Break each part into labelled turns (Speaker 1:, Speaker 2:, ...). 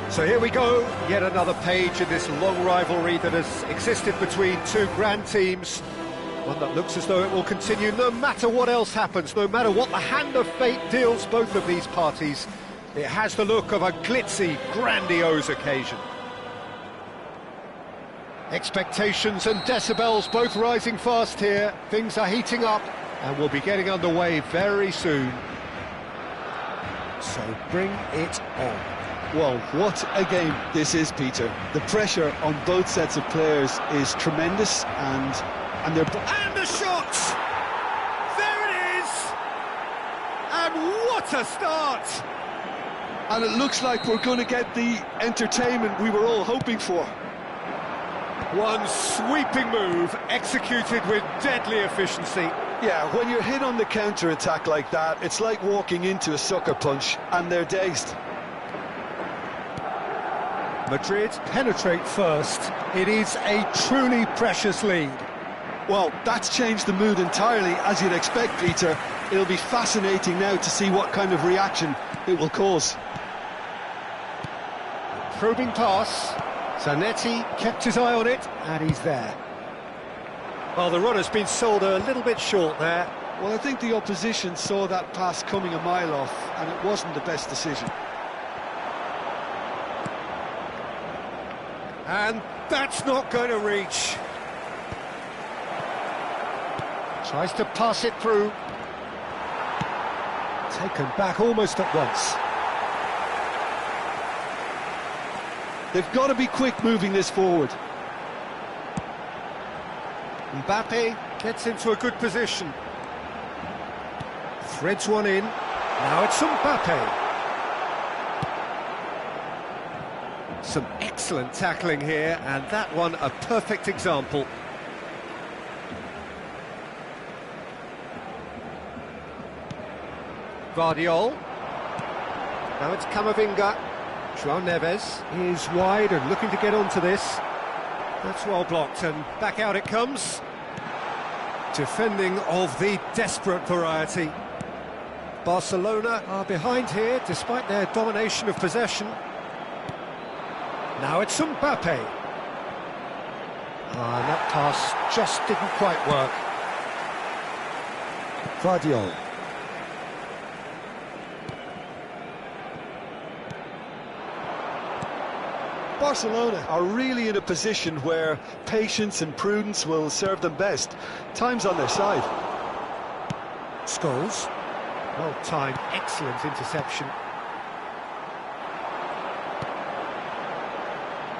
Speaker 1: So here we go, yet another page in this long rivalry that has existed between two grand teams. One that looks as though it will continue no matter what else happens, no matter what the hand of fate deals both of these parties. It has the look of a glitzy, grandiose occasion. Expectations and decibels both rising fast here. Things are heating up and we'll be getting underway very soon. So bring it on.
Speaker 2: Well, what a game this is, Peter. The pressure on both sets of players is tremendous, and they're...
Speaker 1: And the shot! There it is! And what a start!
Speaker 2: And it looks like we're going to get the entertainment we were all hoping for.
Speaker 1: One sweeping move, executed with deadly efficiency.
Speaker 2: Yeah, when you're hit on the counter-attack like that, it's like walking into a sucker punch, and they're dazed.
Speaker 1: Madrid penetrate first. It is a truly precious lead.
Speaker 2: Well, that's changed the mood entirely, as you'd expect, Peter. It'll be fascinating now to see what kind of reaction it will cause.
Speaker 1: Probing pass. Zanetti kept his eye on it, and he's there. Well, the runner's been sold a little bit short there.
Speaker 2: Well, I think the opposition saw that pass coming a mile off, and it wasn't the best decision.
Speaker 1: And that's not going to reach. Tries to pass it through. Taken back almost at once.
Speaker 2: They've got to be quick moving this forward.
Speaker 1: Mbappe gets into a good position. Threads one in. Now it's Mbappe. Some excellent tackling here, and that one a perfect example. Guardiola. Now it's Camavinga. João Neves is wide and looking to get onto this. That's well blocked, and back out it comes. Defending of the desperate variety. Barcelona are behind here, despite their domination of possession. Now it's Mbappe. And that pass just didn't quite work. Guardiola.
Speaker 2: Barcelona are really in a position where patience and prudence will serve them best. Time's on their side.
Speaker 1: Scholes. Well-timed, excellent interception.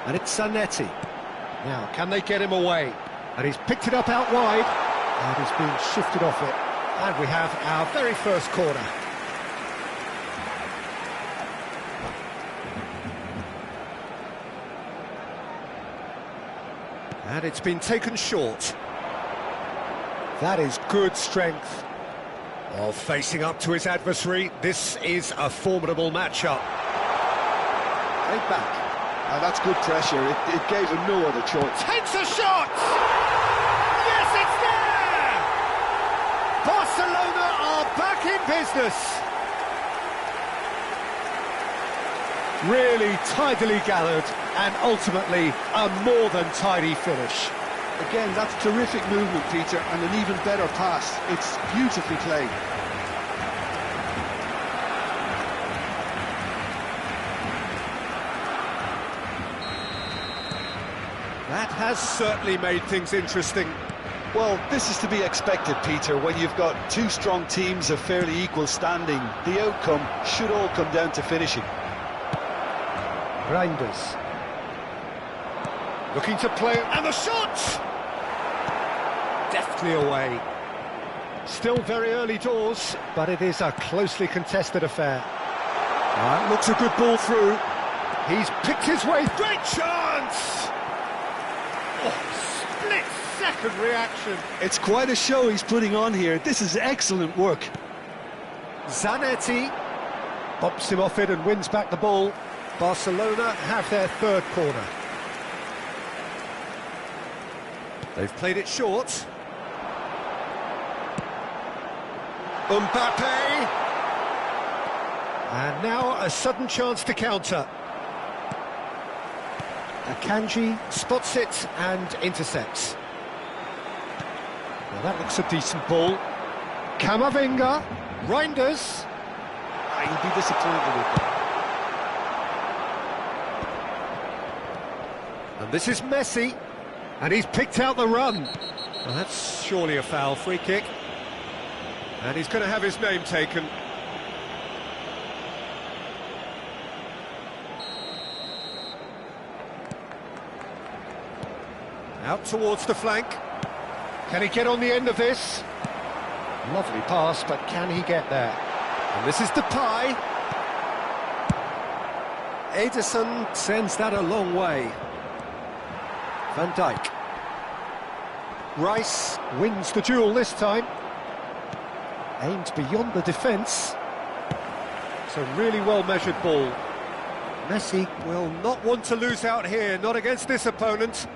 Speaker 1: And it's Zanetti. Now, can they get him away? And he's picked it up out wide. And he's been shifted off it. And we have our very first corner. And it's been taken short. That is good strength. While facing up to his adversary, this is a formidable matchup. Played back.
Speaker 2: That's good pressure. It gave him no other choice.
Speaker 1: Takes a shot! Yes, it's there! Barcelona are back in business. Really tidily gathered, and ultimately a more than tidy finish.
Speaker 2: Again, that's terrific movement, Peter, and an even better pass. It's beautifully played.
Speaker 1: That has certainly made things interesting.
Speaker 2: Well, this is to be expected, Peter, when you've got two strong teams of fairly equal standing. The outcome should all come down to finishing.
Speaker 1: Reinders. Looking to play, and the shot! Deftly away. Still very early doors, but it is a closely contested affair. That looks a good ball through. He's picked his way. Great chance! Oh, split-second reaction.
Speaker 2: It's quite a show he's putting on here. This is excellent work.
Speaker 1: Zanetti bumps him off it and wins back the ball. Barcelona have their third corner. They've played it short. Mbappe! And now a sudden chance to counter. Akanji spots it and intercepts. Well, that looks a decent ball. Camavinga, Reinders.
Speaker 2: He'll be disappointed with that.
Speaker 1: And this is Messi, and he's picked out the run. Well, that's surely a foul, free kick. And he's going to have his name taken. Out towards the flank. Can he get on the end of this? Lovely pass, but can he get there? And this is Depay. Ederson sends that a long way. Van Dijk. Rice wins the duel this time. Aimed beyond the defence. It's a really well-measured ball. Messi will not want to lose out here, not against this opponent.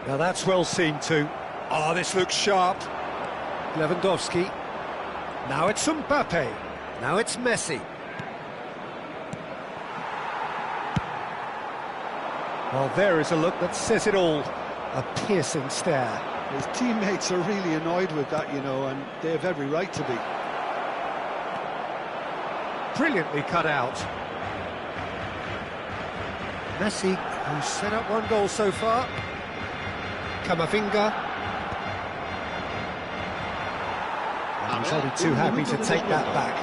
Speaker 1: Now that's well seen too. Oh, this looks sharp. Lewandowski. Now it's Mbappe. Now it's Messi. Well, there is a look that says it all. A piercing stare.
Speaker 2: His teammates are really annoyed with that, you know, and they have every right to be.
Speaker 1: Brilliantly cut out. Messi, who's set up one goal so far. Camavinga. And he's only too happy to take that back.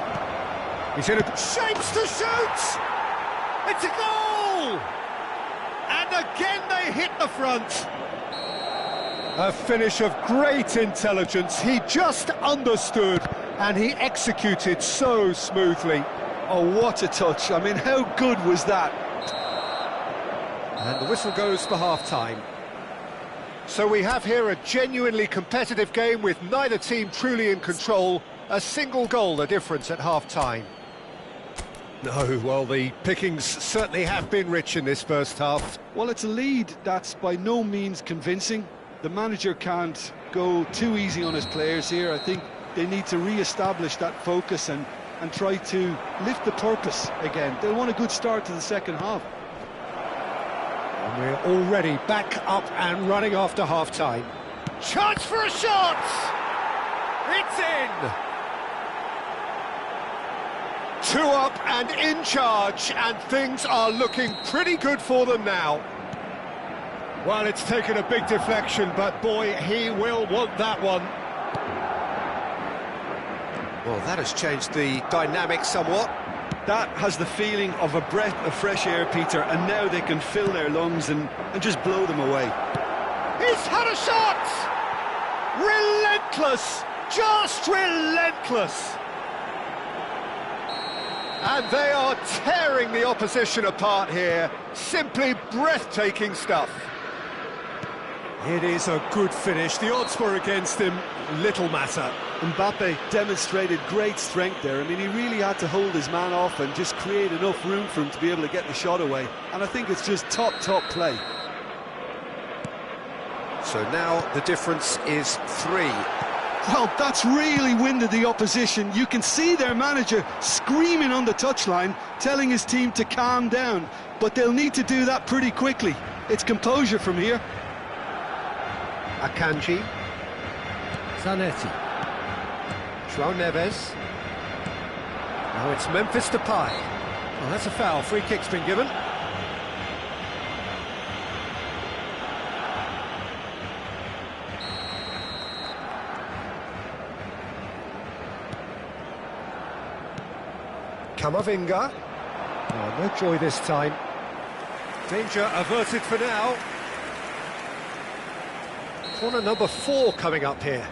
Speaker 1: He's in a shapes to shoot! It's a goal! And again they hit the front. A finish of great intelligence. He just understood and he executed so smoothly.
Speaker 2: Oh, what a touch. I mean, how good was that?
Speaker 1: And the whistle goes for half-time. So we have here a genuinely competitive game with neither team truly in control. A single goal the difference at half-time. No, well, the pickings certainly have been rich in this first half.
Speaker 2: Well, it's a lead that's by no means convincing. The manager can't go too easy on his players here. I think they need to re-establish that focus and try to lift the purpose again. They'll want a good start to the second half.
Speaker 1: And we're already back up and running after half-time. Chance for a shot! It's in! 2 up and in charge, and things are looking pretty good for them now. Well, it's taken a big deflection, but boy, he will want that one. Well, that has changed the dynamic somewhat.
Speaker 2: That has the feeling of a breath of fresh air, Peter, and now they can fill their lungs and just blow them away.
Speaker 1: He's had a shot! Relentless! Just relentless! And they are tearing the opposition apart here. Simply breathtaking stuff. It is a good finish. The odds were against him. Little matter.
Speaker 2: Mbappe demonstrated great strength there. I mean, he really had to hold his man off and just create enough room for him to be able to get the shot away. And I think it's just top play.
Speaker 1: So now the difference is 3.
Speaker 2: Well, that's really winded the opposition. You can see their manager screaming on the touchline, telling his team to calm down. But they'll need to do that pretty quickly. It's composure from here.
Speaker 1: Akanji. Zanetti. João Neves. Now it's Memphis Depay. Well, that's a foul. Free kick's been given. Camavinga. Oh, no joy this time. Danger averted for now. Corner number 4 coming up here.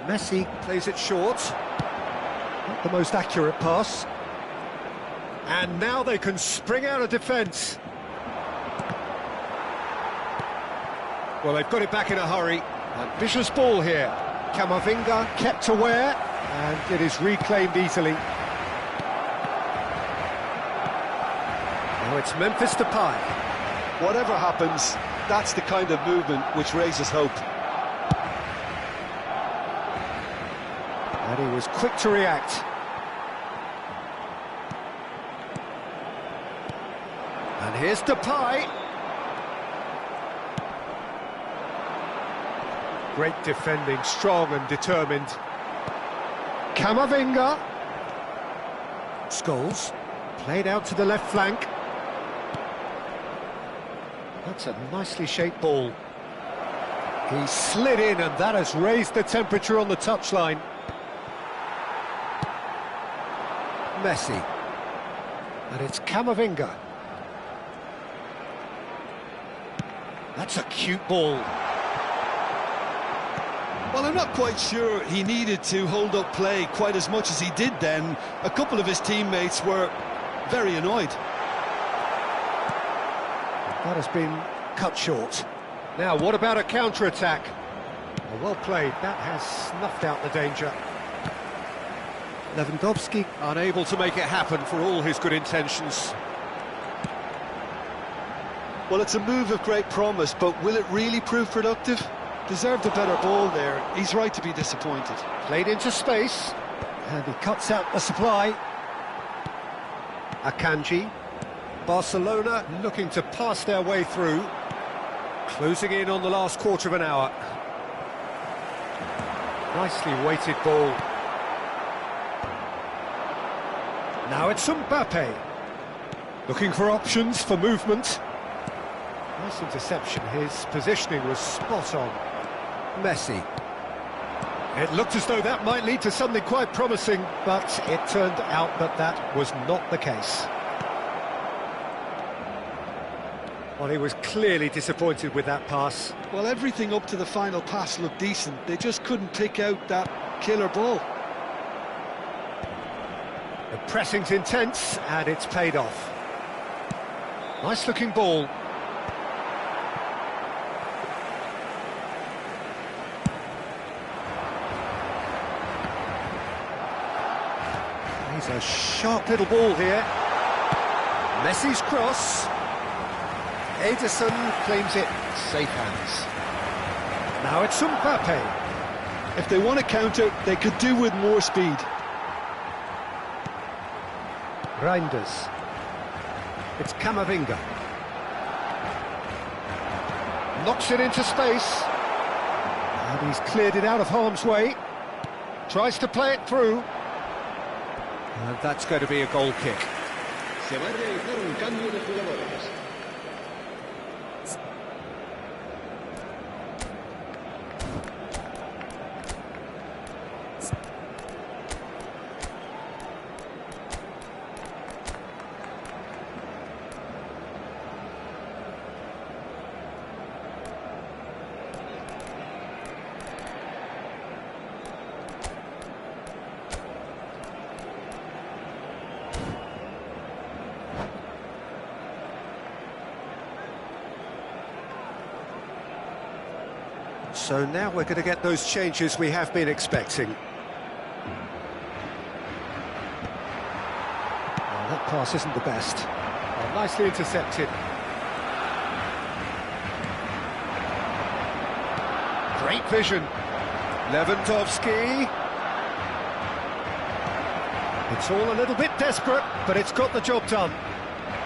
Speaker 1: Messi plays it short. Not the most accurate pass. And now they can spring out of defence. Well, they've got it back in a hurry. Ambitious ball here. Camavinga kept aware, and it is reclaimed easily. Now it's Memphis Depay.
Speaker 2: Whatever happens, that's the kind of movement which raises hope.
Speaker 1: And he was quick to react. And here's Depay. Great defending, strong and determined. Camavinga. Scholes. Played out to the left flank. That's a nicely shaped ball. He slid in and that has raised the temperature on the touchline. Messi. And it's Camavinga. That's a cute ball.
Speaker 2: Well, I'm not quite sure he needed to hold up play quite as much as he did then. A couple of his teammates were very annoyed.
Speaker 1: That has been cut short. Now, what about a counter-attack? Well played, that has snuffed out the danger. Lewandowski unable to make it happen for all his good intentions.
Speaker 2: Well, it's a move of great promise, but will it really prove productive? Deserved a better ball there. He's right to be disappointed.
Speaker 1: Played into space, and he cuts out the supply. Akanji. Barcelona looking to pass their way through. Closing in on the last quarter of an hour. Nicely weighted ball. Now it's Mbappe. Looking for options for movement. Nice interception, his positioning was spot on. Messi. It looked as though that might lead to something quite promising, but it turned out that that was not the case. Well, he was clearly disappointed with that pass.
Speaker 2: Well, everything up to the final pass looked decent. They just couldn't pick out that killer ball.
Speaker 1: The pressing's intense, and it's paid off. Nice-looking ball. He's a sharp little ball here. Messi's cross. Ederson claims it, safe hands. Now it's Mbappe.
Speaker 2: If they want to counter, they could do with more speed.
Speaker 1: Reinders. It's Camavinga. Knocks it into space. And he's cleared it out of harm's way. Tries to play it through. And that's going to be a goal kick.
Speaker 3: Se va a realizar un cambio de jugadores.
Speaker 1: So now we're going to get those changes we have been expecting. Well, that pass isn't the best. Well, nicely intercepted. Great vision. Lewandowski. It's all a little bit desperate, but it's got the job done.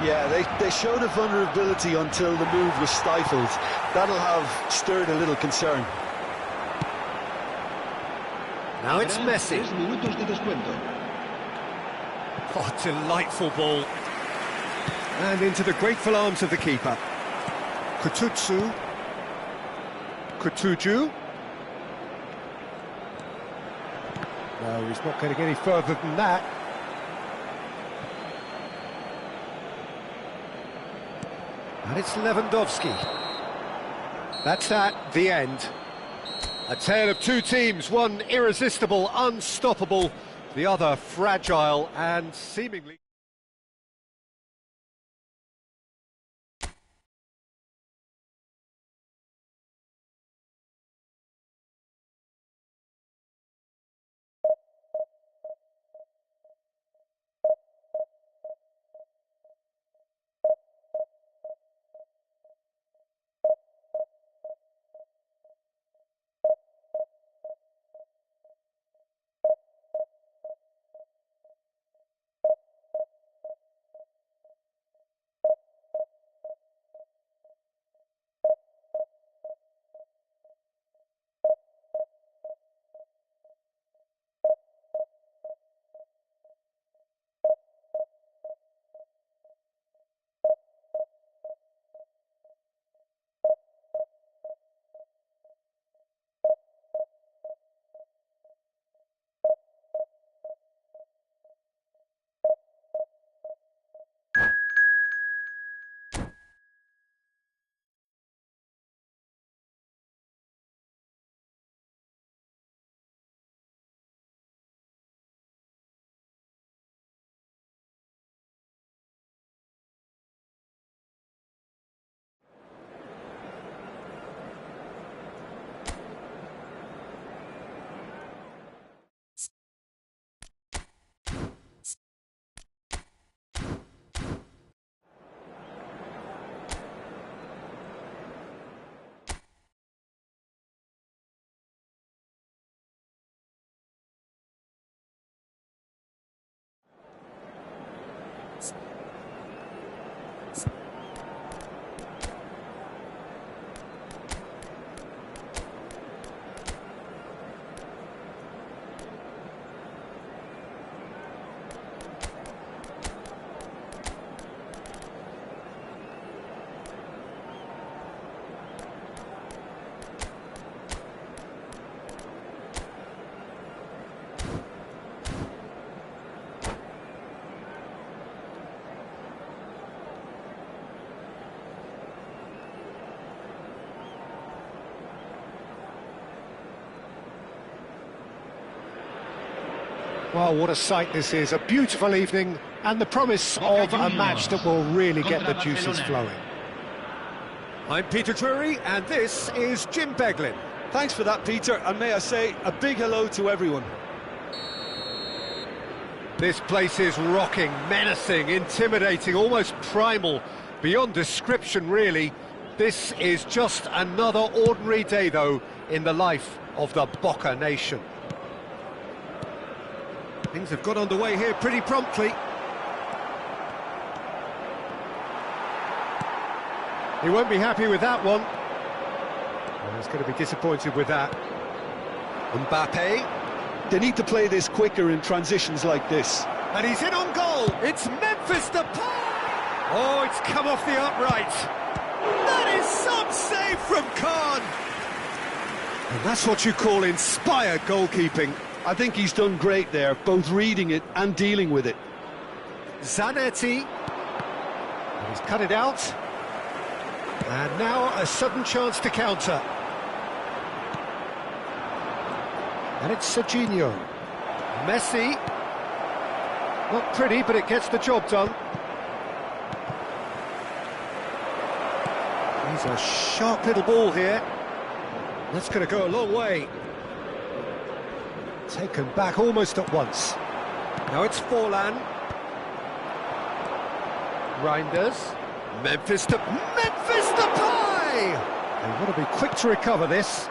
Speaker 2: Yeah, they showed a vulnerability until the move was stifled. That'll have stirred a little concern.
Speaker 1: Now it's Messi.
Speaker 3: 3 minutos de descuento.
Speaker 1: Oh, delightful ball. And into the grateful arms of the keeper. Kutucu. Kutuju. No, he's not getting any further than that. And it's Lewandowski. That's that, the end. A tale of two teams, one irresistible, unstoppable, the other fragile and seemingly... Well, what a sight this is. A beautiful evening and the promise of a match that will really get the juices flowing. I'm Peter Drury and this is Jim Beglin.
Speaker 2: Thanks for that, Peter, and may I say a big hello to everyone.
Speaker 1: This place is rocking, menacing, intimidating, almost primal, beyond description really. This is just another ordinary day though in the life of the Boca nation. Things have got underway here pretty promptly. He won't be happy with that one. Well, he's going to be disappointed with that. Mbappe.
Speaker 2: They need to play this quicker in transitions like this.
Speaker 1: And he's in on goal. It's Memphis Depay. Oh, it's come off the upright. That is some save from Khan. And that's what you call inspired goalkeeping.
Speaker 2: I think he's done great there, both reading it and dealing with it.
Speaker 1: Zanetti. And he's cut it out. And now a sudden chance to counter. And it's Serginho. Messi. Not pretty, but it gets the job done. He's a sharp little ball here. That's going to go a long way. Taken back almost at once. Now it's Forlan. Reinders. Memphis Depay! They want to be quick to recover this.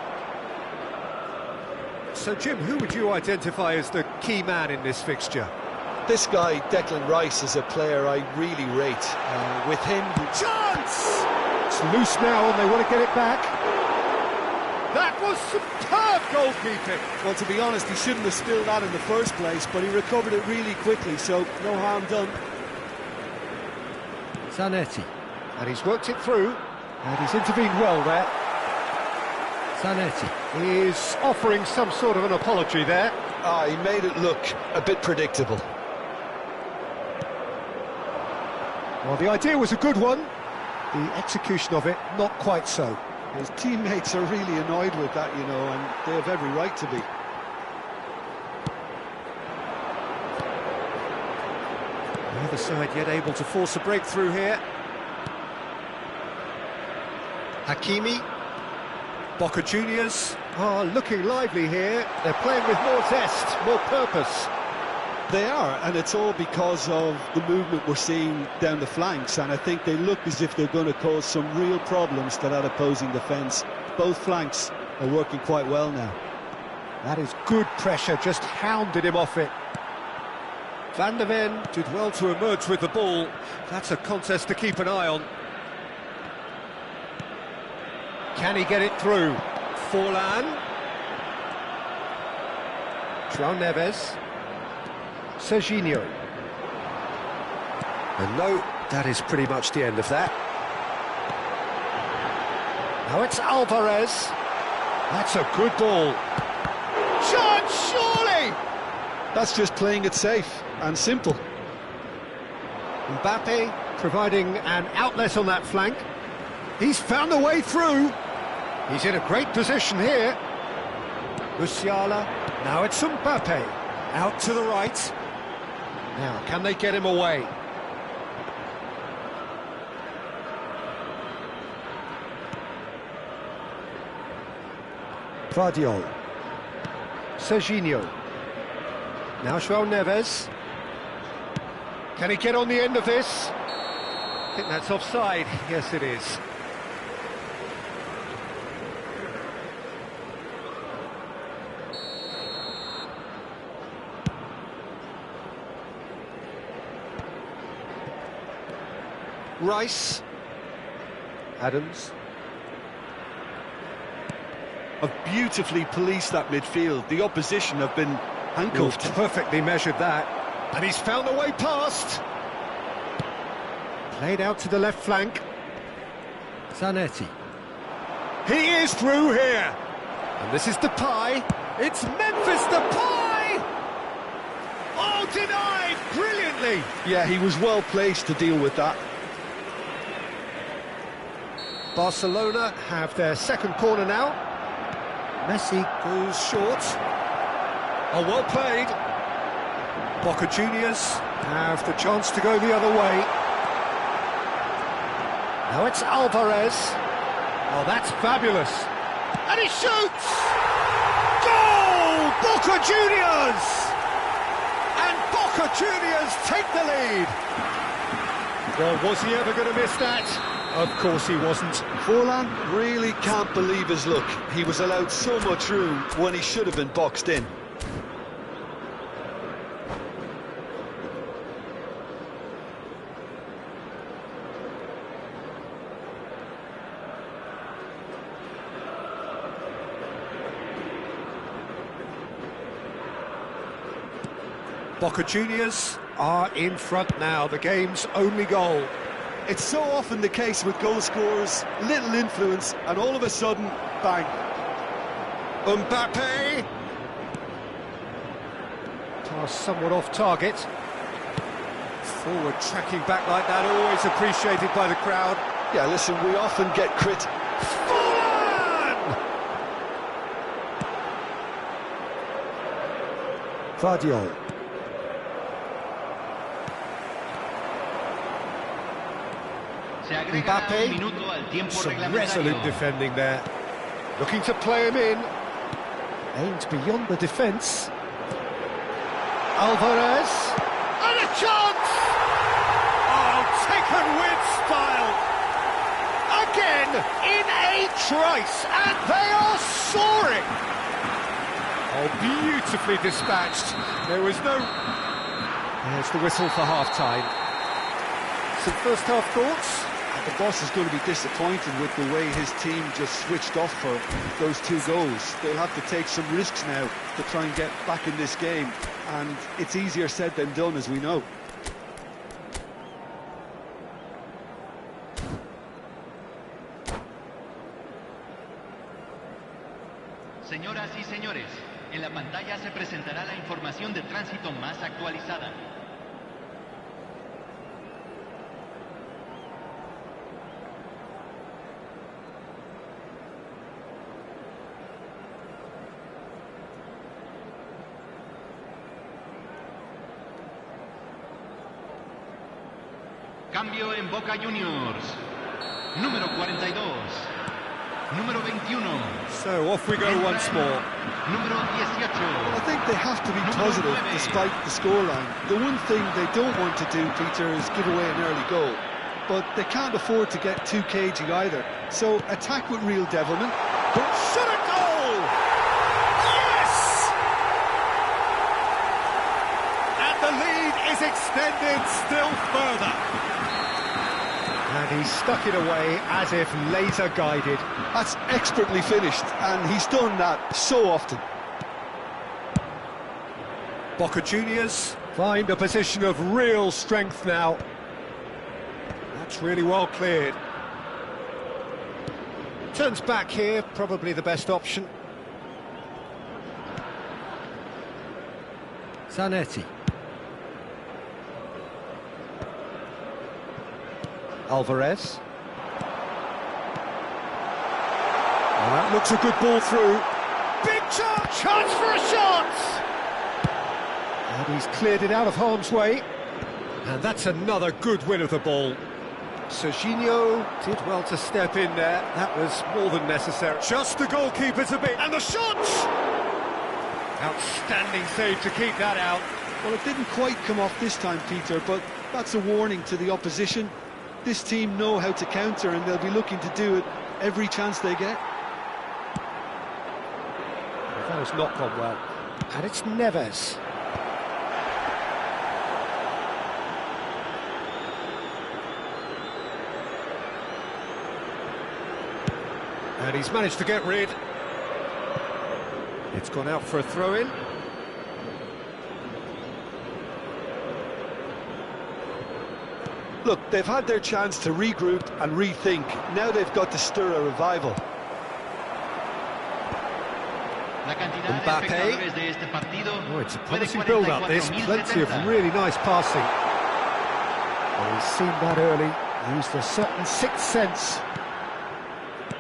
Speaker 1: So, Jim, who would you identify as the key man in this fixture?
Speaker 2: This guy, Declan Rice, is a player I really rate. With him...
Speaker 1: Chance! It's loose now and they want to get it back. That was superb goalkeeping.
Speaker 2: Well, to be honest, he shouldn't have spilled that in the first place, but he recovered it really quickly, so no harm done.
Speaker 1: Zanetti. And he's worked it through, and he's intervened well there. Zanetti is offering some sort of an apology there.
Speaker 2: He made it look a bit predictable.
Speaker 1: Well, the idea was a good one. The execution of it, not quite so.
Speaker 2: His teammates are really annoyed with that, you know, and they have every right to be.
Speaker 1: The other side yet able to force a breakthrough here. Hakimi. Boca Juniors are looking lively here. They're playing with more zest, more purpose.
Speaker 2: They are, and it's all because of the movement we're seeing down the flanks, and I think they look as if they're going to cause some real problems to that opposing defence. Both flanks are working quite well now.
Speaker 1: That is good pressure, just hounded him off it. Van der Ven did well to emerge with the ball. That's a contest to keep an eye on. Can he get it through? Forlan. João Neves. Serginho. And no, that is pretty much the end of that. Now it's Alvarez. That's a good ball. Chance, surely!
Speaker 2: That's just playing it safe and simple.
Speaker 1: Mbappe providing an outlet on that flank. He's found a way through. He's in a great position here. Musiala. Now it's Mbappe. Out to the right. Now, can they get him away? Vardiol. Serginho. Now João Neves. Can he get on the end of this? I think that's offside. Yes, it is. Rice. Adams.
Speaker 2: Have beautifully policed that midfield. The opposition have been handcuffed.
Speaker 1: Perfectly measured that. And he's found a way past. Played out to the left flank. Zanetti. He is through here. And this is Depay. It's Memphis Depay! Oh, denied brilliantly.
Speaker 2: Yeah, he was well placed to deal with that.
Speaker 1: Barcelona have their second corner now. Messi goes short. Oh, well played. Boca Juniors have the chance to go the other way. Now it's Alvarez. Oh, that's fabulous. And he shoots! Goal! Boca Juniors! And Boca Juniors take the lead. Well, was he ever going to miss that? Of course he wasn't.
Speaker 2: Forlan really can't believe his luck. He was allowed so much room when he should have been boxed in.
Speaker 1: Boca Juniors are in front now, the game's only goal.
Speaker 2: It's so often the case with goal scorers, little influence, and all of a sudden, bang.
Speaker 1: Mbappe! Pass somewhat off target. Forward tracking back like that, always appreciated by the crowd.
Speaker 2: Yeah, listen, we often get
Speaker 1: Vardiol. Mbappe, some resolute defending there. Looking to play him in. Aimed beyond the defence. Alvarez. And a chance! Oh, taken with style. Again, in a trice, and they are soaring. Oh, beautifully dispatched. There was no... There's the whistle for half-time. Some first-half thoughts?
Speaker 2: The boss is going to be disappointed with the way his team just switched off for those 2 goals. They'll have to take some risks now to try and get back in this game, and it's easier said than done, as we know.
Speaker 4: Señoras y señores, en la pantalla se presentará la información de tránsito más actualizada. Cambio en Boca Juniors. Número 42. Número 21.
Speaker 1: So off we go once more.
Speaker 4: Número 18.
Speaker 2: I think they have to be positive despite the scoreline. The one thing they don't want to do, Peter, is give away an early goal. But they can't afford to get too cagey either. So attack with real devilment.
Speaker 1: Shot a goal! Yes! And the lead is extended still further. And he stuck it away as if laser guided.
Speaker 2: That's expertly finished, and he's done that so often.
Speaker 1: Boca Juniors find a position of real strength now. That's really well cleared. Turns back here, probably the best option. Zanetti. Alvarez. Oh, that looks a good ball through. Big chance for a shot! And he's cleared it out of harm's way. And that's another good win of the ball. Serginho did well to step in there. That was more than necessary. Just the goalkeeper to beat. And the shot! Outstanding save to keep that out.
Speaker 2: Well, it didn't quite come off this time, Peter, but that's a warning to the opposition. This team know how to counter, and they'll be looking to do it every chance they get.
Speaker 1: That has not gone well. And it's Neves. And he's managed to get rid. It's gone out for a throw-in.
Speaker 2: Look, they've had their chance to regroup and rethink. Now they've got to stir a revival.
Speaker 1: Mbappe. Oh, it's a promising build-up, this. Plenty of really nice passing. Oh, he's seen that early. Used a certain sixth sense.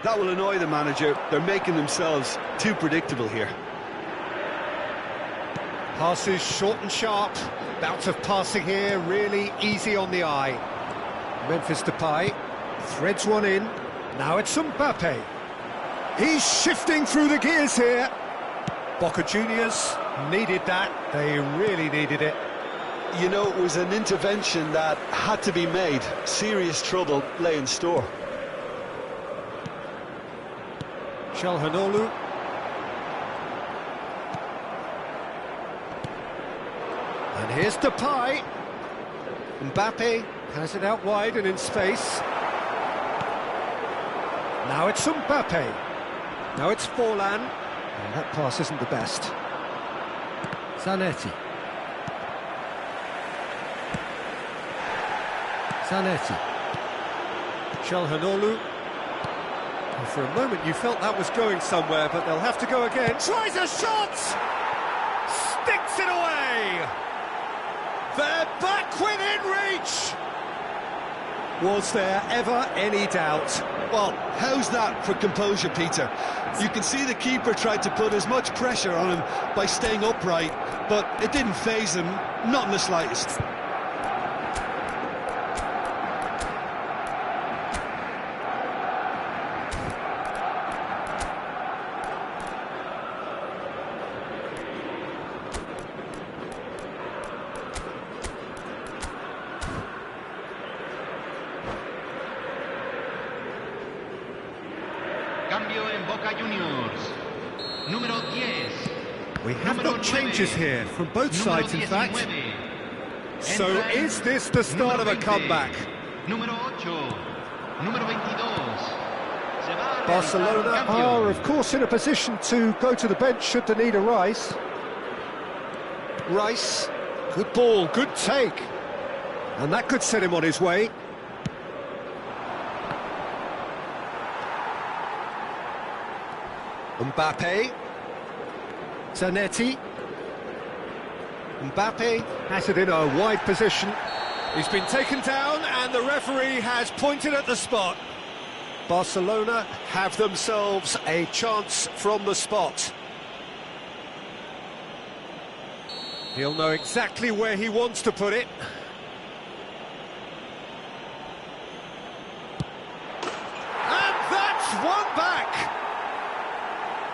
Speaker 2: That will annoy the manager. They're making themselves too predictable here.
Speaker 1: Passes short and sharp. Bout of passing here, really easy on the eye. Memphis Depay threads one in. Now it's Mbappe. He's shifting through the gears here. Boca Juniors needed that. They really needed it.
Speaker 2: You know, it was an intervention that had to be made. Serious trouble lay in store.
Speaker 1: Çalhanoğlu. And here's Depay. Mbappe has it out wide and in space. Now it's Mbappe. Now it's Forlan. And that pass isn't the best. Zanetti. Çalhanoğlu. And for a moment you felt that was going somewhere, but they'll have to go again. Tries a shot! Sticks it away! They're back within reach! Was there ever any doubt?
Speaker 2: Well, how's that for composure, Peter? You can see the keeper tried to put as much pressure on him by staying upright, but it didn't faze him, not in the slightest.
Speaker 4: Cambio en Boca Juniors. Número 10.
Speaker 1: We have got changes here from both sides, in fact. So is this the start of a comeback?
Speaker 4: Número 8. Número 22.
Speaker 1: Barcelona are, of course, in a position to go to the bench should they need a Rice. Rice, good ball, good take. And that could set him on his way. Mbappe. Zanetti. Mbappe has it in a wide position. He's been taken down and the referee has pointed at the spot. Barcelona have themselves a chance from the spot. He'll know exactly where he wants to put it. And that's one back!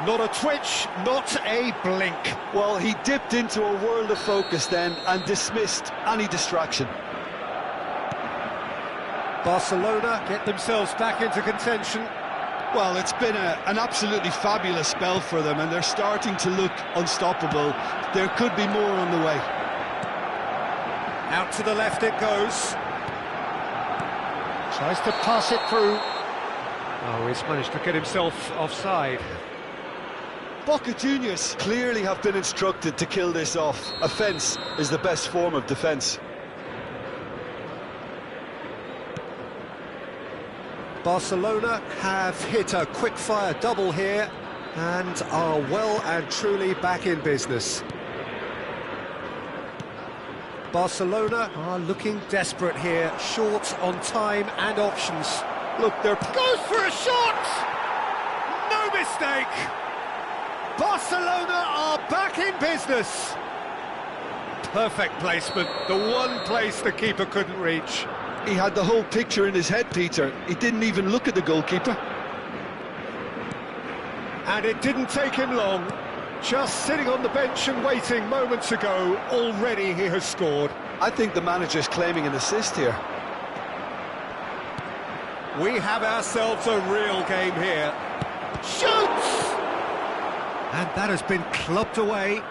Speaker 1: Not a twitch, not a blink.
Speaker 2: Well, he dipped into a world of focus then and dismissed any distraction.
Speaker 1: Barcelona get themselves back into contention.
Speaker 2: Well, it's been an absolutely fabulous spell for them, and they're starting to look unstoppable. There could be more on the way.
Speaker 1: Out to the left it goes. Tries to pass it through. Oh, he's managed to get himself offside.
Speaker 2: Boca Juniors clearly have been instructed to kill this off. Offence is the best form of defence.
Speaker 1: Barcelona have hit a quick-fire double here and are well and truly back in business. Barcelona are looking desperate here, short on time and options. Look, they're... Goes for a shot! No mistake! Barcelona are back in business. Perfect placement, the one place the keeper couldn't reach.
Speaker 2: He had the whole picture in his head, Peter. He didn't even look at the goalkeeper.
Speaker 1: And it didn't take him long. Just sitting on the bench and waiting moments ago, already he has scored.
Speaker 2: I think the manager's claiming an assist here.
Speaker 1: We have ourselves a real game here. Shoots! And that has been clubbed away.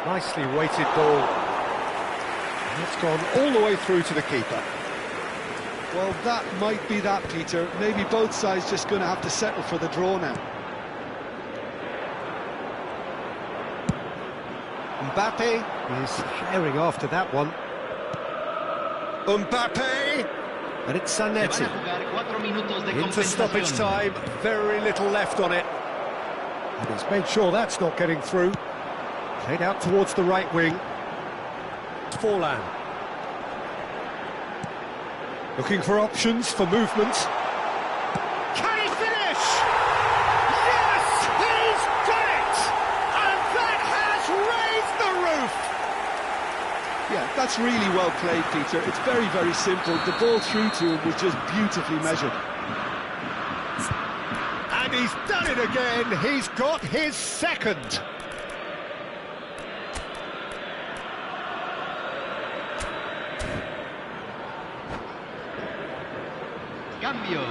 Speaker 1: Nicely weighted ball. It's gone all the way through to the keeper.
Speaker 2: Well, that might be that, Peter. Maybe both sides just going to have to settle for the draw now.
Speaker 1: Mbappe is herring after that one. Mbappe! And it's Zanetti. Into stoppage time, very little left on it. And he's made sure that's not getting through. Played out towards the right wing. Forlan. Looking for options for movement. Can he finish? Yes, he's done it! And that
Speaker 2: That's really well played, Peter. It's very, very simple. The ball through to him was just beautifully measured.
Speaker 1: And he's done it again. He's got his second.
Speaker 4: Cambio.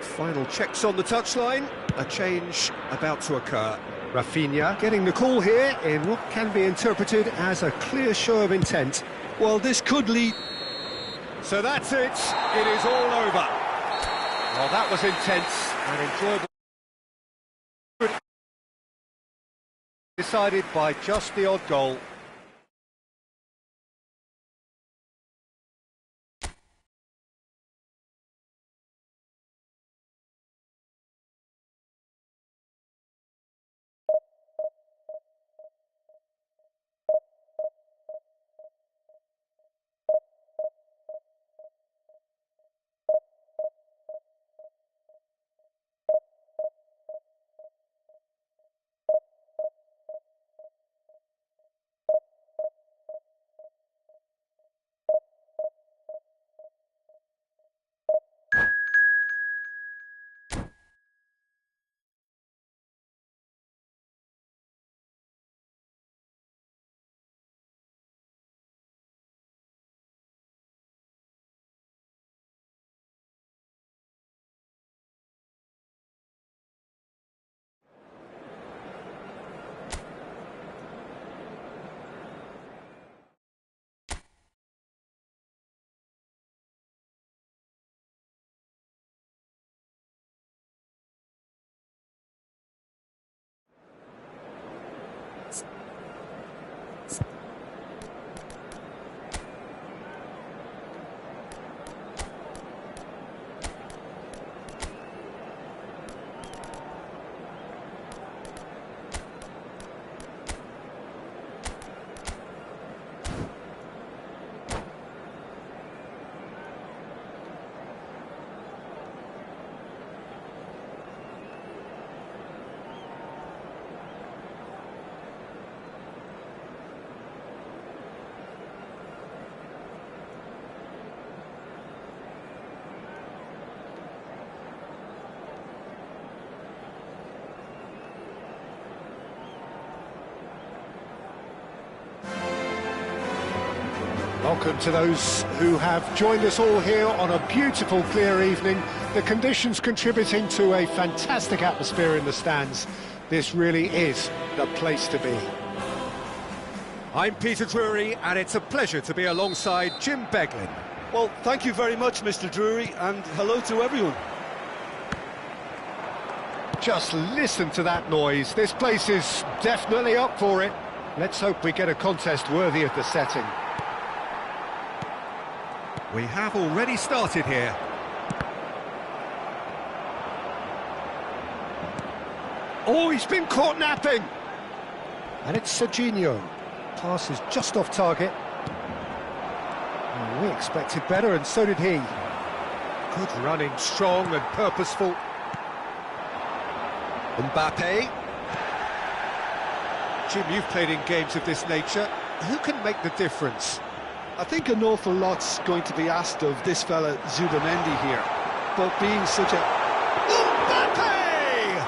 Speaker 1: Final checks on the touchline. A change about to occur. Rafinha getting the call here in what can be interpreted as a clear show of intent.
Speaker 2: Well, this could lead...
Speaker 1: So that's it. It is all over. Well, that was intense and enjoyable. Decided by just the odd goal. Welcome to those who have joined us all here on a beautiful, clear evening. The conditions contributing to a fantastic atmosphere in the stands. This really is the place to be. I'm Peter Drury, and it's a pleasure to be alongside Jim Beglin.
Speaker 2: Well, thank you very much, Mr. Drury, and hello to everyone.
Speaker 1: Just listen to that noise. This place is definitely up for it. Let's hope we get a contest worthy of the setting. We have already started here. Oh, he's been caught napping! And it's Serginho. Pass is just off target. Oh, we expected better, and so did he. Good running, strong and purposeful. Mbappe. Jim, you've played in games of this nature. Who can make the difference?
Speaker 2: I think an awful lot's going to be asked of this fella Zubamendi here, but being such a...
Speaker 1: Mbappe!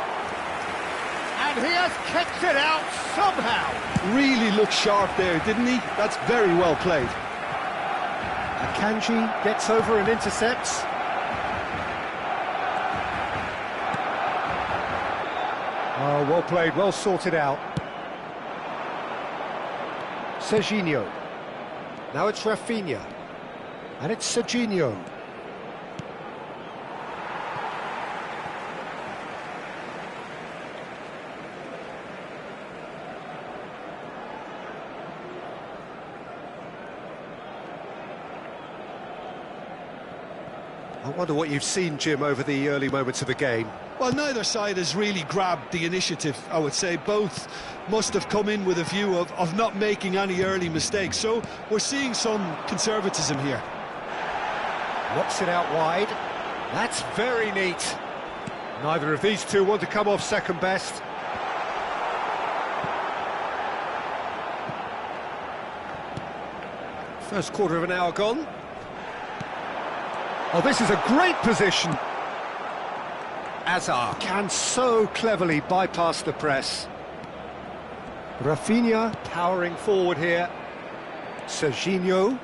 Speaker 1: And he has kicked it out somehow.
Speaker 2: Really looked sharp there, didn't he? That's very well played.
Speaker 1: Akanji gets over and intercepts. Oh, well played, well sorted out. Serginho. Now it's Rafinha. And it's Serginho. I wonder what you've seen, Jim, over the early moments of the game.
Speaker 2: Well, neither side has really grabbed the initiative, I would say. Both must have come in with a view of not making any early mistakes. So we're seeing some conservatism here.
Speaker 1: Knocks it out wide. That's very neat. Neither of these two want to come off second best. First quarter of an hour gone. Oh, this is a great position. Azar can so cleverly bypass the press. Rafinha powering forward here. Serginho.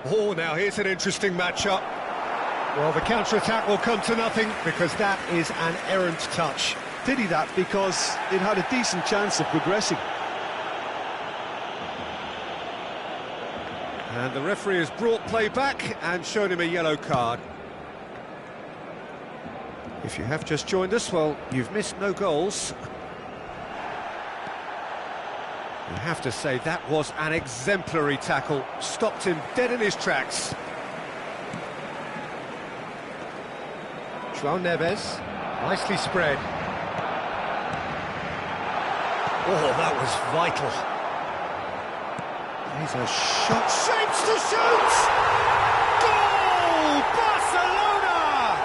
Speaker 1: Oh, now here's an interesting matchup. Well, the counter-attack will come to nothing because that is an errant touch.
Speaker 2: Pity that, because it had a decent chance of progressing.
Speaker 1: And the referee has brought play back and shown him a yellow card. If you have just joined us, well, you've missed no goals. You have to say that was an exemplary tackle. Stopped him dead in his tracks. João Neves, nicely spread. Oh, that was vital. He's a shot, shapes to shoot! Goal! Barcelona!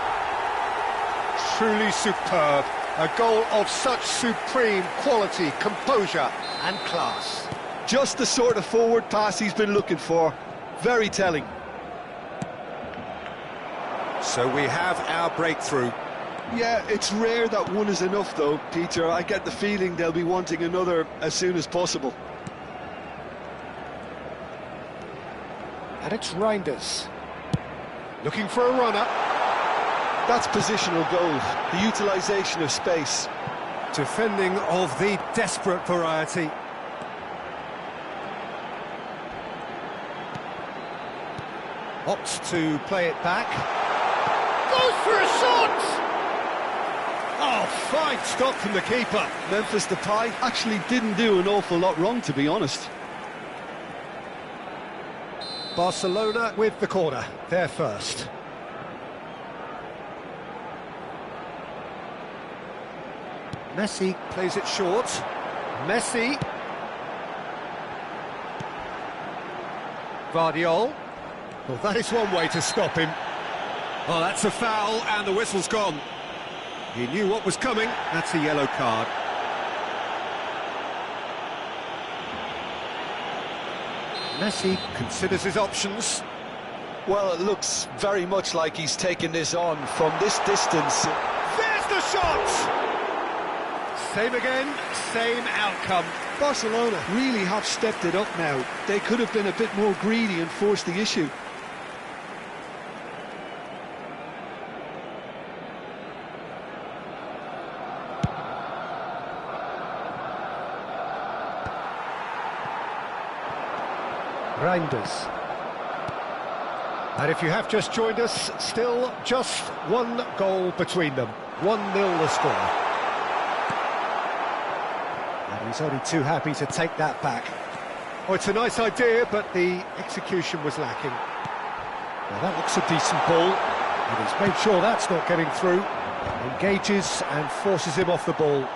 Speaker 1: Truly superb. A goal of such supreme quality, composure and class.
Speaker 2: Just the sort of forward pass he's been looking for. Very telling.
Speaker 1: So we have our breakthrough.
Speaker 2: Yeah, it's rare that one is enough though, Peter. I get the feeling they'll be wanting another as soon as possible.
Speaker 1: And it's Reinders. Looking for a runner.
Speaker 2: That's positional goal, the utilisation of space.
Speaker 1: Defending of the desperate variety. Opts to play it back. Goes for a shot! Oh, fine stop from the keeper.
Speaker 2: Memphis Depay actually didn't do an awful lot wrong, to be honest.
Speaker 1: Barcelona with the corner, they're first. Messi plays it short. Messi. Guardiola. Well, that is one way to stop him. Oh, that's a foul, and the whistle's gone. He knew what was coming. That's a yellow card. Messi considers his options.
Speaker 2: Well, it looks very much like he's taken this on from this distance.
Speaker 1: There's the shot! Same again, same outcome.
Speaker 2: Barcelona really have stepped it up now. They could have been a bit more greedy and forced the issue.
Speaker 1: Reinders. And if you have just joined us, still just one goal between them. 1-0 the score. And he's only too happy to take that back. Oh, it's a nice idea, but the execution was lacking. Now that looks a decent ball, and he's made sure that's not getting through. Engages and forces him off the ball.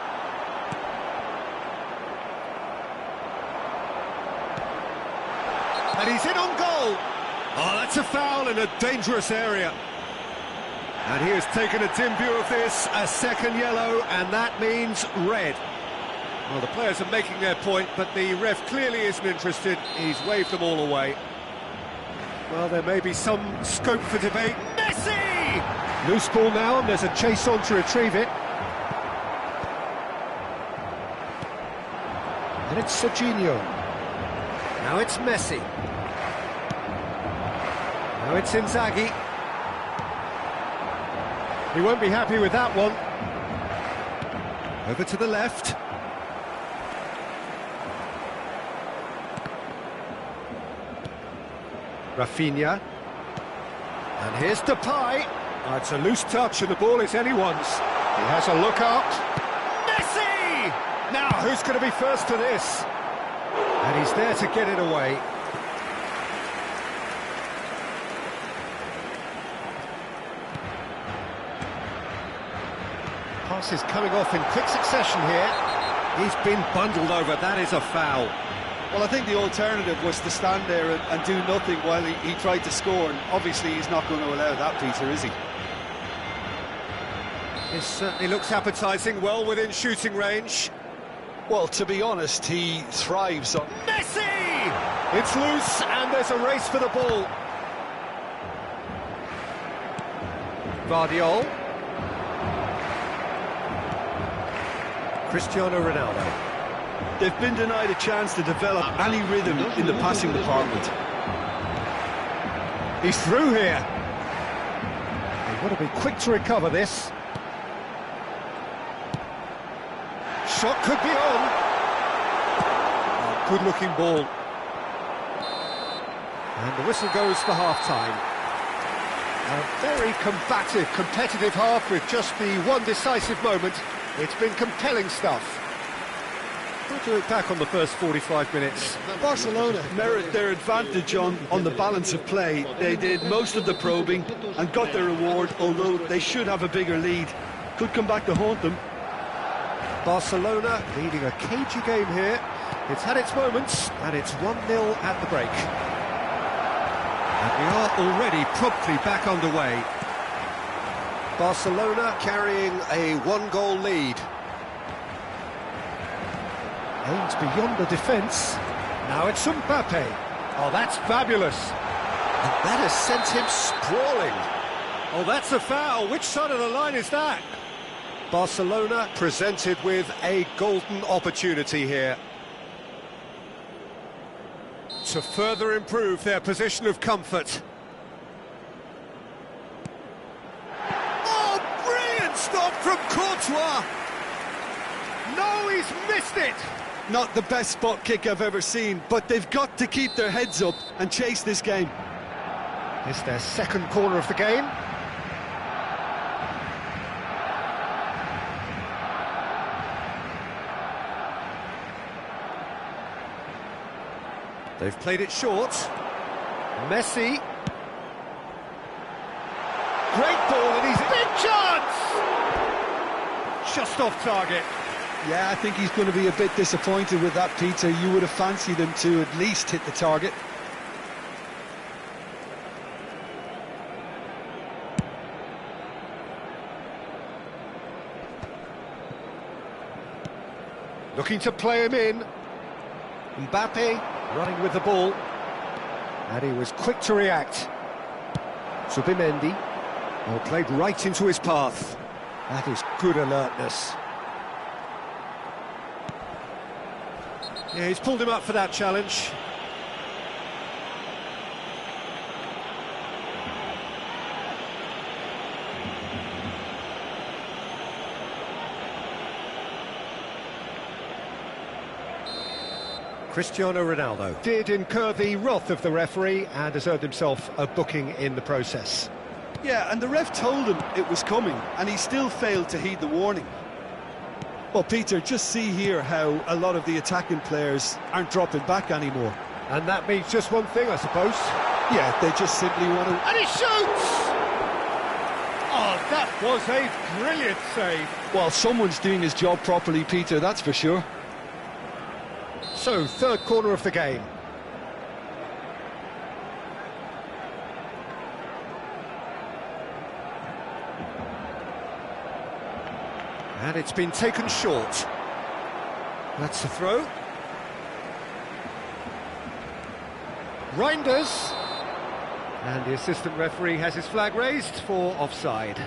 Speaker 1: And he's in on goal. Oh, that's a foul in a dangerous area. And he has taken a dim view of this, a second yellow, and that means red. Well, the players are making their point, but the ref clearly isn't interested. He's waved them all away. Well, there may be some scope for debate. Messi! Loose ball now, and there's a chase on to retrieve it. And it's Serginho. Now it's Messi. Now it's Inzaghi. He won't be happy with that one. Over to the left. Rafinha. And here's Depay. Oh, it's a loose touch and the ball is anyone's. He has a look up. Messi! Now, who's going to be first to this? And he's there to get it away. Pass is coming off in quick succession here. He's been bundled over, that is a foul.
Speaker 2: Well, I think the alternative was to stand there and do nothing while he tried to score, and obviously he's not going to allow that, Peter, is he?
Speaker 1: This certainly looks appetising, well within shooting range.
Speaker 2: Well, to be honest, he thrives on...
Speaker 1: Messi! It's loose, and there's a race for the ball. Guardiola. Cristiano Ronaldo.
Speaker 2: They've been denied a chance to develop any rhythm in the passing department.
Speaker 1: He's through here. They've got to be quick to recover this. Shot could be on. Oh, good-looking ball. And the whistle goes for half-time. A very combative, competitive half with just the one decisive moment. It's been compelling stuff. What do you look back on the first 45 minutes?
Speaker 2: Barcelona merit their advantage on the balance of play. They did most of the probing and got their reward, although they should have a bigger lead. Could come back to haunt them.
Speaker 1: Barcelona leading a cagey game here. It's had its moments, and it's 1-0 at the break. And we are already promptly back underway. Barcelona carrying a one-goal lead. Aims beyond the defence. Now it's Mbappe. Oh, that's fabulous. And that has sent him sprawling. Oh, that's a foul. Which side of the line is that? Barcelona presented with a golden opportunity here to further improve their position of comfort. Oh, brilliant stop from Courtois! No, he's missed it!
Speaker 2: Not the best spot kick I've ever seen, but they've got to keep their heads up and chase this game.
Speaker 1: It's their second corner of the game. They've played it short. Messi. Great ball, and he's big chance! Just off target.
Speaker 2: Yeah, I think he's going to be a bit disappointed with that, Peter. You would have fancied him to at least hit the target.
Speaker 1: Looking to play him in. Mbappe running with the ball. And he was quick to react. Subimendi. Well, played right into his path. That is good alertness. Yeah, he's pulled him up for that challenge. Cristiano Ronaldo did incur the wrath of the referee and has earned himself a booking in the process.
Speaker 2: Yeah, and the ref told him it was coming, and he still failed to heed the warning. Well, Peter, just see here how a lot of the attacking players aren't dropping back anymore.
Speaker 1: And that means just one thing, I suppose.
Speaker 2: Yeah, they just simply want to...
Speaker 1: And he shoots! Oh, that was a brilliant save.
Speaker 2: Well, someone's doing his job properly, Peter, that's for sure.
Speaker 1: So, third corner of the game. And it's been taken short. That's the throw. Reinders. And the assistant referee has his flag raised for offside.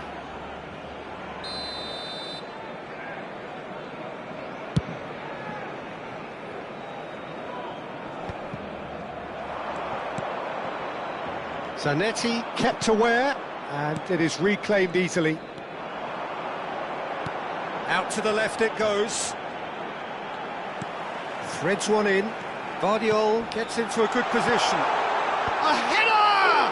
Speaker 1: Zanetti kept aware, and it is reclaimed easily. Out to the left it goes. Threads one in. Guardiola gets into a good position. A header!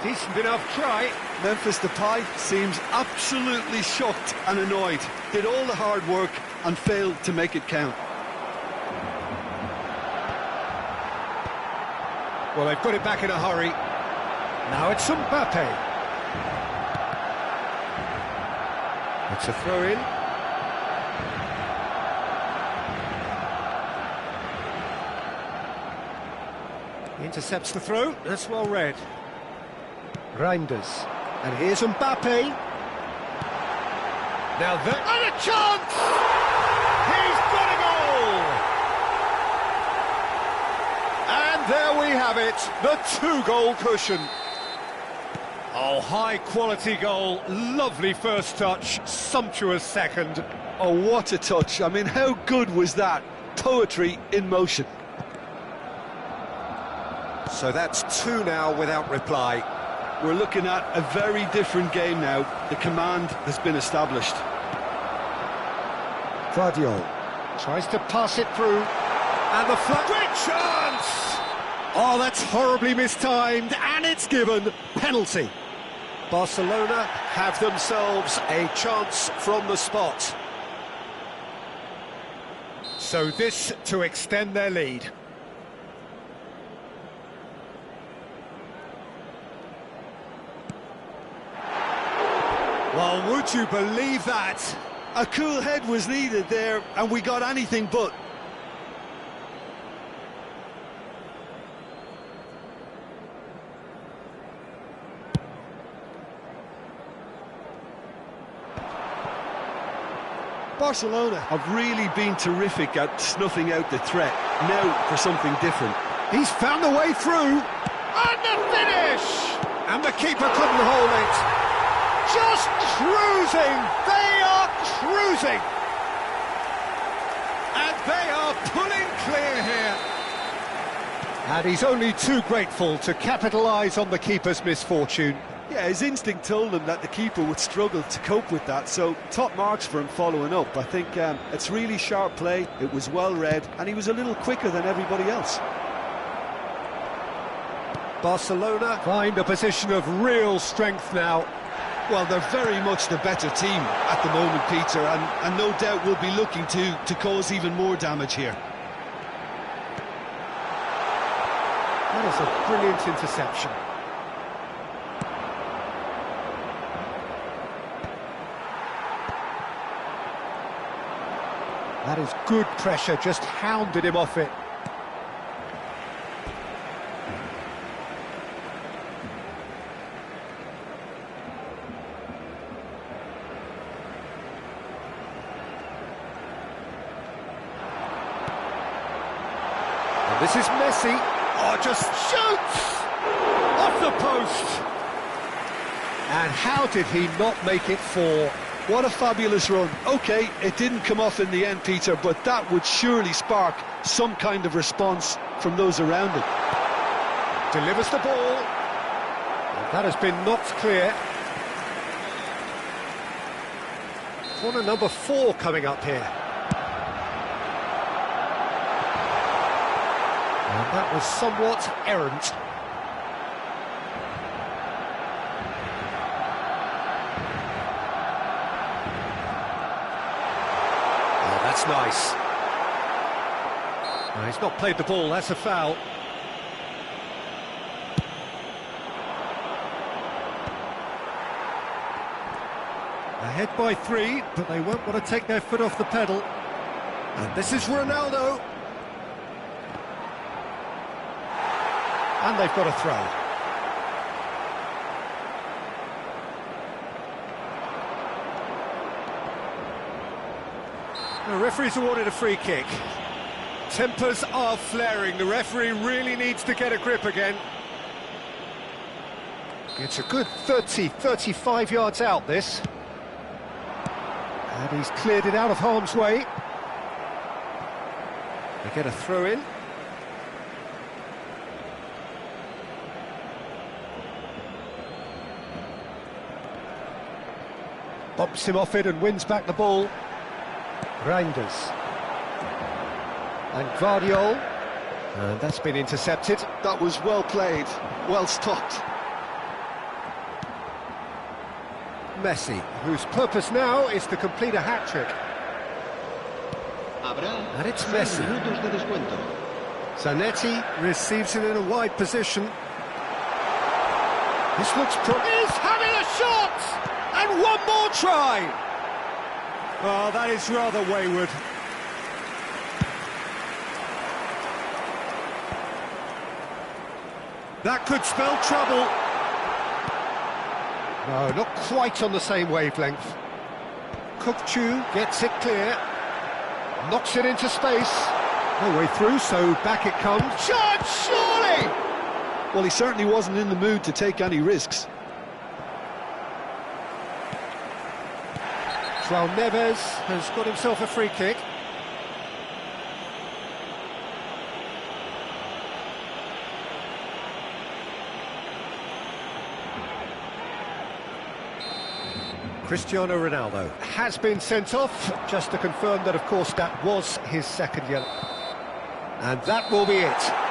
Speaker 1: Decent enough try.
Speaker 2: Memphis Depay seems absolutely shocked and annoyed. Did all the hard work and failed to make it count.
Speaker 1: Well, they've got it back in a hurry. Now it's Mbappe. It's a throw-in. Intercepts the throw. That's well read. Reinders. And here's Mbappe. Now that... And a chance! He's got a goal! And there we have it, the two-goal cushion. Oh, high-quality goal, lovely first touch, sumptuous second.
Speaker 2: Oh, what a touch. I mean, how good was that? Poetry in motion.
Speaker 1: So that's two now without reply.
Speaker 2: We're looking at a very different game now. The command has been established.
Speaker 1: Guardiola tries to pass it through, and the flat... Great chance! Oh, that's horribly mistimed, and it's given. Penalty. Barcelona have themselves a chance from the spot. So this to extend their lead. Well, would you believe that?
Speaker 2: A cool head was needed there, and we got anything but. Barcelona have really been terrific at snuffing out the threat. Now for something different.
Speaker 1: He's found the way through. And the finish! And the keeper couldn't hold it. Just cruising! They are cruising! And they are pulling clear here. And he's only too grateful to capitalise on the keeper's misfortune.
Speaker 2: Yeah, his instinct told him that the keeper would struggle to cope with that, so top marks for him following up. I think it's really sharp play, it was well read, and he was a little quicker than everybody else.
Speaker 1: Barcelona find a position of real strength now.
Speaker 2: Well, they're very much the better team at the moment, Peter, and no doubt will be looking to cause even more damage here.
Speaker 1: That is a brilliant interception. That is good pressure, just hounded him off it. And this is Messi. Oh, just shoots! Off the post! And how did he not make it four?
Speaker 2: What a fabulous run. OK, it didn't come off in the end, Peter, but that would surely spark some kind of response from those around him.
Speaker 1: Delivers the ball. And that has been knocked clear. Corner number 4 coming up here. And that was somewhat errant. That's nice. No, he's not played the ball, that's a foul. Ahead by 3, but they won't want to take their foot off the pedal. And this is Ronaldo. And they've got a throw. The referee's awarded a free kick. Tempers are flaring. The referee really needs to get a grip again. It's a good 35 yards out, this. And he's cleared it out of harm's way. They get a throw in. Bumps him off it and wins back the ball. Reinders. And Guardiola. And that's been intercepted.
Speaker 2: That was well played, well stopped.
Speaker 1: Messi, whose purpose now is to complete a hat-trick. And it's Messi.
Speaker 3: Minutos de descuento.
Speaker 1: Zanetti receives it in a wide position. This looks He's having a shot! And one more try! Oh, that is rather wayward. That could spell trouble. No, not quite on the same wavelength. Kukchu gets it clear. Knocks it into space. No way through, so back it comes. Chance, surely!
Speaker 2: Well, he certainly wasn't in the mood to take any risks.
Speaker 1: João Neves has got himself a free kick. Cristiano Ronaldo has been sent off, just to confirm that, of course, that was his second yellow. And that will be it.